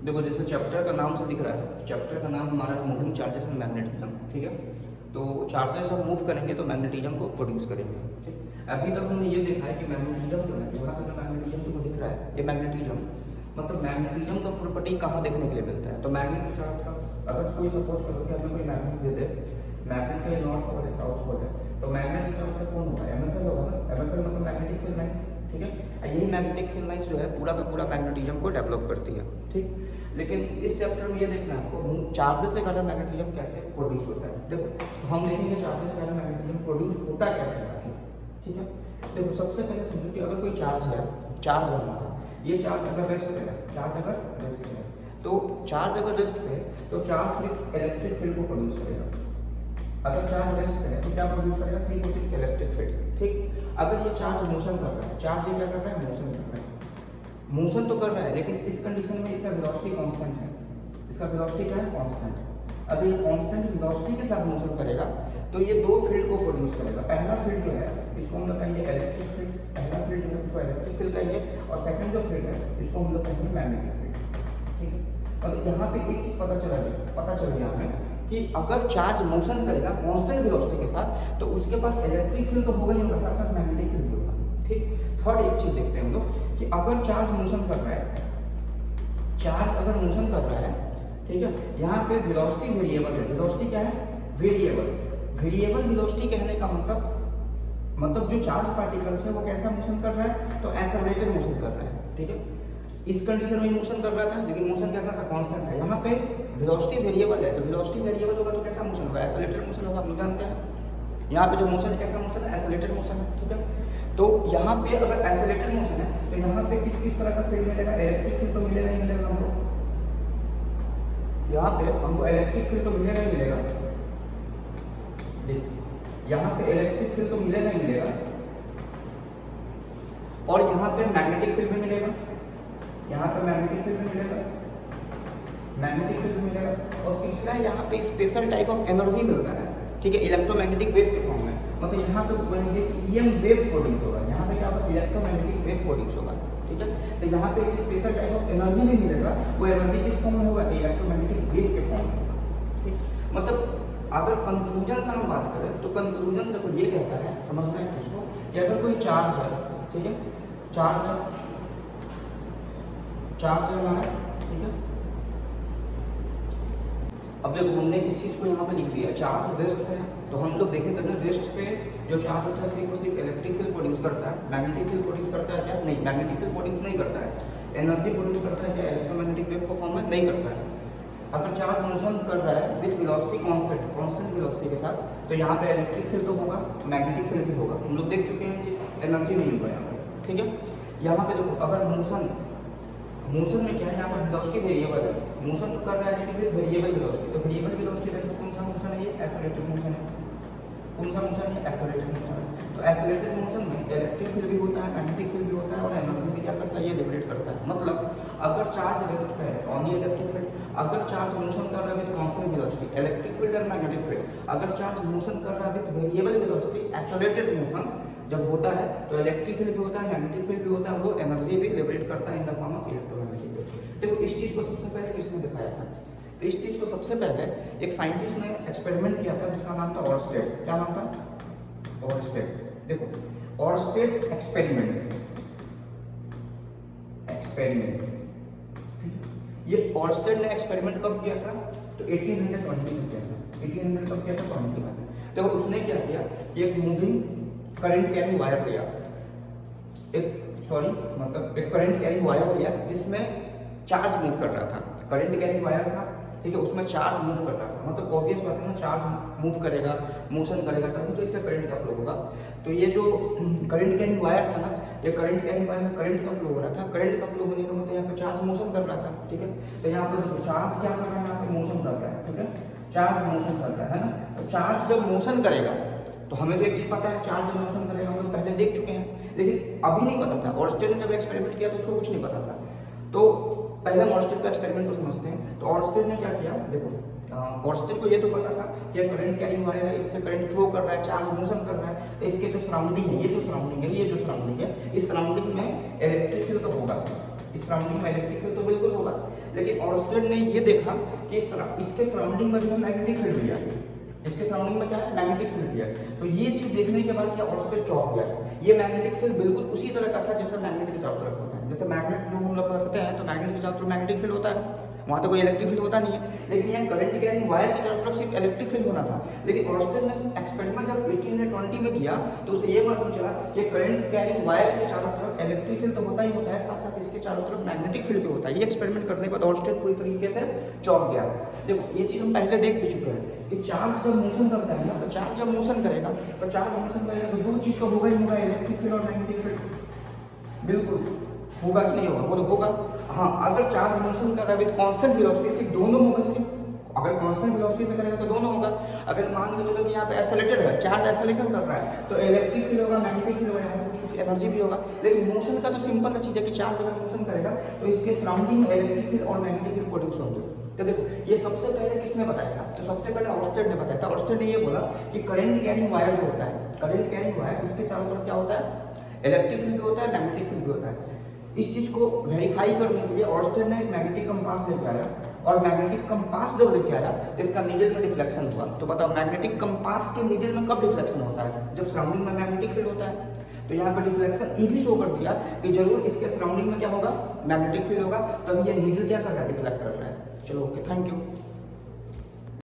देखो जैसे चैप्टर का नाम से दिख रहा है, चैप्टर का नाम हमारा मूविंग चार्जेस एंड मैग्नेटिज्म, ठीक है। तो चार्जेस हम मूव करेंगे तो मैग्नेटिज्म को प्रोड्यूस करेंगे, ठीक। अभी तक हमने ये देखा है कि मैग्नेटिज्म जो है, यहाँ पे जो मैग्नेटिज्म तुमको दिख रहा है, ये मैग्नेटिज्म मतलब मैग्नेटिज्म का प्रॉपर्टी कहाँ देखने के लिए मिलता है। तो मैग्नेट चार्ज का अगर कोई सपोज करो कि हमें कोई मैग्नेट दे दे, मैग्नेट का नॉर्थ पोल है, साउथ पोल है, तो मैग्नेटिक चार्ज का कौन होगा, एमएफएल होगा ना। एमएफएल मतलब मैग्नेटिक फील्ड लाइंस, ठीक है। यही मैग्नेटिक फील्ड लाइंस जो है पूरा का पूरा मैग्नेटिज्म को डेवलप करती है, ठीक। लेकिन इस चैप्टर में ये देखना है आपको चार्जेस के कारण मैग्नेटिज्म कैसे प्रोड्यूस होता है। देखो हम देखेंगे चार्जेस के कारण मैग्नेटिज्म प्रोड्यूस होता कैसे है, ठीक है। देखो सबसे पहले समझो कि अगर कोई चार्ज है, चार्ज है हमारा, ये चार्ज अगर रेस्ट पे है, चार्ज अगर रेस्ट पे है, तो चार्ज अगर रेस्ट पे है तो चार्ज सिर्फ इलेक्ट्रिक फील्ड को प्रोड्यूस करेगा। अगर चार्ज रेस्ट पे है तो क्या प्रोड्यूस करेगा, सिर्फ इलेक्ट्रिक फील्ड, ठीक। अगर ये चार्ज मोशन कर रहा है, चार्ज ये क्या कर रहा है, मोशन कर रहा है, मोशन तो कर रहा है, लेकिन इस कंडीशन में इसका वेलोसिटी कांस्टेंट है, इसका वेलोसिटी क्या है, कांस्टेंट है। अगर ये कांस्टेंट वेलोसिटी के साथ मोशन करेगा तो ये दो फील्ड को प्रोड्यूस करेगा। पहला फील्ड जो है इसको हम लोग कहेंगे इलेक्ट्रिक फील्ड, पहला फील्ड जो है उसको इलेक्ट्रिक फील्ड कहेंगे, और सेकंड जो फील्ड है इसको हम लोग कहेंगे मैग्नेटिक फील्ड, ठीक है। और यहाँ पे एक चीज पता चल गया हमें कि अगर चार्ज मोशन करेगा कांस्टेंट वेलोसिटी के साथ तो उसके पास इलेक्ट्रिक फील्ड तो होगा ही होगा, साथ साथ मैग्नेटिक फील्ड भी होगा, ठीक। थर्ड एक चीज देखते हैं हम लोग कि अगर चार्ज मोशन कर रहा है, चार्ज अगर मोशन कर रहा है, ठीक है, यहाँ पे वेलोसिटी वेरिएबल है। वेलोसिटी क्या है, वेरिएबल। वेरिएबल वेलोसिटी कहने का मतलब जो चार्ज पार्टिकल्स है वो कैसा मोशन कर रहा है, तो एक्सेलरेटेड मोशन कर रहा है, ठीक है। इस कंडीशन में मोशन कर रहा था, लेकिन मोशन कैसा था, कांस्टेंट था। यहाँ पे वेलोसिटी वेरिएबल है, तो वेलोसिटी वेरिएबल होगा तो कैसा मोशन होगा, एक्सेलरेटेड मोशन होगा, हम जानते हैं। यहाँ पे जो मोशन है कैसा मोशन है, एक्सेलरेटेड मोशन है, ठीक है। तो यहाँ पे अगर एक्सेलरेटेड मोशन है तो यहाँ पे किस तरह का फील्ड मिलेगा, इलेक्ट्रिक फील्ड तो मिलेगा ही मिलेगा हमको। यहाँ पे हमको इलेक्ट्रिक फील्ड तो मिलेगा ही मिलेगा, यहाँ पे इलेक्ट्रिक फील्ड तो मिलेगा ही मिलेगा, और यहाँ पे मैग्नेटिक फील्ड भी मिलेगा, यहाँ पे मैग्नेटिक फील्ड भी मिलेगा, मैग्नेटिक फील्ड मिलेगा, और तीसरा यहाँ पे स्पेशल टाइप ऑफ एनर्जी मिलता है, ठीक है, इलेक्ट्रोमैग्नेटिक वेव के फॉर्म में। मतलब यहाँ पे बोलेंगे कि ईएम वेव प्रोड्यूस होगा, यहाँ पे क्या होगा, इलेक्ट्रोमैग्नेटिक वेव प्रोड्यूस होगा, ठीक है। तो यहाँ पे एक स्पेशल टाइप ऑफ एनर्जी भी मिलेगा, वो एनर्जी किस फॉर्म में होगा, इलेक्ट्रोमैग्नेटिक वेव के फॉर्म में, ठीक। मतलब अगर कंक्लूजन का हम बात करें तो कंक्लूजन देखो ये कहता है, समझना है इसको, कि अगर कोई चार्ज है, ठीक है, चार्ज है हमारा, ठीक है। अब देखो हमने इस चीज को यहाँ पे लिख दिया, चार्ज रेस्ट है, तो हम लोग देखें तो रेस्ट पे जो चार्ज होता है सिर्फ इलेक्ट्रिक फील्ड प्रोड्यूस करता है, मैग्नेटिक फील्ड प्रोड्यूस करता है क्या, नहीं, मैग्नेटिक फील्ड प्रोड्यूस नहीं करता है। एनर्जी प्रोड्यूस करता है क्या, इलेक्ट्रोमैग्नेटिक वेव को फॉर्म में नहीं करता है। अगर चार्ज मोशन कर रहा है विथ वेलोसिटी कांस्टेंट वेलोसिटी के साथ, तो यहाँ पे इलेक्ट्रिक फील्ड तो होगा, मैग्नेटिक फील्ड भी होगा, हम लोग देख चुके हैं चीज, एनर्जी नहीं होगा यहाँ पे, ठीक है। यहाँ पे देखो अगर मोशन में क्या है, यहाँ पर वेलोसिटी वेरिएबल है, मोशन तो कर रहा है लेकिन फिर वेरिएबल वेलोसिटी, तो वेरिएबल वेलोसिटी दैट इज कौन सा मोशन है, ये एक्सेलरेटेड मोशन है। कौन सा मोशन है, एक्सेलरेटेड मोशन है। तो एक्सेलरेटेड मोशन में इलेक्ट्रिक फील्ड भी होता है, मैग्नेटिक फील्ड भी होता है, और एनर्जी भी क्या करता है, ये लिबरेट करता है। मतलब अगर चार्ज रेस्ट पे है ऑनली इलेक्ट्रिक फील्ड, अगर चार्ज मोशन कर रहा है with constant velocity, electric field और मैग्नेटिक फील्ड, अगर चार्ज मोशन कर रहा है with variable velocity, accelerated motion जब होता है तो इलेक्ट्रिक फील्ड भी होता है, मैग्नेटिक फील्ड भी होता है, वो एनर्जी भी लिबरेट करता है in the form of electromagnetic wave. देखो इस चीज को सबसे पहले किसने दिखाया था, तो इस चीज को सबसे पहले एक साइंटिस्ट ने एक्सपेरिमेंट किया था जिसका नाम था ऑरस्टेड। क्या नाम था, ऑरस्टेड। देखो ऑरस्टेड एक्सपेरिमेंट, ये ऑरस्टेड ने एक्सपेरिमेंट कब किया था, तो 1820 में किया था। 1800 कब किया था, 20 में। देखो उसने क्या किया, एक मूविंग करंट कैरिंग वायर लिया, एक करंट कैरिंग वायर लिया जिसमें चार्ज मूव कर रहा था, करंट कैरिंग वायर था, ठीक है, उसमें चार्ज मूव कर रहा था। मतलब ऑब्वियस बात है ना, चार्ज मूव करेगा, मोशन करेगा तभी तो इससे करंट का फ्लो होगा। तो ये जो करंट कैरिंग वायर था ना, ये करंट कैरिंग वायर में करंट का फ्लो हो रहा था, करंट का फ्लो होने का मतलब यहाँ पे चार्ज मोशन कर रहा था, ठीक है। तो यहाँ पर चार्ज क्या कर रहा है, यहाँ पे मोशन कर रहा है, ठीक है, चार्ज मोशन कर रहा है ना। तो चार्ज जब मोशन करेगा तो हमें तो एक चीज पता है, चार्ज जब मोशन करेगा हम लोग पहले देख चुके हैं, लेकिन अभी नहीं पता था। ऑरस्टेड ने जब एक्सपेरिमेंट किया तो उसको कुछ नहीं पता था। तो पहले हम ऑरस्टेड का एक्सपेरिमेंट को समझते हैं। तो ऑरस्टेड ने क्या किया, देखो ऑरस्टेड को ये तो पता था कि करंट कैरिंग वायर है, इससे करंट फ्लो कर रहा है, चार्ज मोशन कर रहा है, तो इसके जो सराउंडिंग है, ये जो सराउंडिंग है, इस सराउंडिंग में इलेक्ट्रिक फील्ड तो होगा, इस सराउंडिंग में इलेक्ट्रिक फील्ड तो बिल्कुल होगा। लेकिन ऑर्स्टेड ने ये देखा कि इसके सराउंडिंग में जो है मैग्नेटिक फील्ड भी है, इसके सराउंडिंग में क्या है, मैग्नेटिक फील्ड भी है। तो ये चीज देखने के बाद क्या ऑर्स्टेड चौंक गया। ये मैग्नेटिक फील्ड बिल्कुल उसी तरह का था जैसा मैग्नेट के चारों तरफ होता है। जैसे मैग्नेट जो हम लोग करते हैं तो मैग्नेट के चारों तरफ मैग्नेटिक फील्ड होता है, वहाँ तो कोई इलेक्ट्रिक फील्ड होता नहीं है। लेकिन यहाँ करंट कैरिंग वायर के चारों तरफ सिर्फ इलेक्ट्रिक फील्ड होना था। लेकिन ऑर्स्टेड ने एक्सपेरिमेंट जब 1820 में किया तो उसे ये मालूम चला कि करंट कैरिंग वायर के चारों तरफ इलेक्ट्रिक फील्ड तो होता ही होता है, साथ साथ इसके चारों तरफ मैग्नेटिक फील्ड भी होता है। ये एक्सपेरिमेंट करने के बाद ऑर्स्टेड पूरी तरीके से चौंक गया। देखो ये चीज हम पहले देख भी चुके हैं कि चार्ज जब मोशन करता है ना, तो चार्ज जब मोशन करेगा तो चार्ज मोशन करेगा तो दो चीज तो होगा ही होगा, इलेक्ट्रिक फील्ड और मैग्नेटिक फील्ड। बिल्कुल होगा कि नहीं होगा, वो तो होगा। हाँ, अगर चार्ज मोशन कर रहा है विद कांस्टेंट वेलोसिटी से दोनों होगा सिर्फ, अगर कांस्टेंट वेलोसिटी से करेगा तो दोनों होगा। अगर मान के चलो कि यहाँ पे एक्सेलरेटेड है, चार्ज एक्सेलरेशन कर रहा है तो इलेक्ट्रिक फील्ड होगा, मैग्नेटिक फील्ड होगा, यहाँ कुछ एनर्जी भी होगा। लेकिन मोशन का तो सिंपल चीज है कि चार्ज अगर मोशन करेगा तो इसके सराउंडिंग में इलेक्ट्रिक फील्ड और मैग्नेटिक फील्ड प्रोड्यूस होंगे। तो देखो ये सबसे पहले किसने बताया था, तो सबसे पहले ऑर्स्टेड ने बताया था। ऑर्स्टेड ने ये बोला कि करंट कैरिंग वायर जो होता है, करंट कैरिंग वायर उसके चारों तरफ क्या होता है, इलेक्ट्रिक फील्ड भी होता है, मैग्नेटिक फील्ड भी होता है। इस चीज को वेरीफाई करने के लिए ऑर्स्टेड ने एक मैग्नेटिक कंपास लेके आया, और मैग्नेटिक कंपास जब लेके आया तो इसका नीडल में डिफ्लेक्शन हुआ। तो बताओ मैग्नेटिक कंपास के नीडल में कब डिफ्लेक्शन होता है, जब सराउंडिंग में मैग्नेटिक फील्ड होता है। तो यहाँ पर डिफ्लेक्शन ये भी शो कर दिया कि जरूर इसके सराउंडिंग में क्या होगा, मैग्नेटिक फील्ड होगा, तभी ये नीडल क्या कर रहा है, डिफ्लेक्ट कर रहा है। चलो ओके, थैंक यू।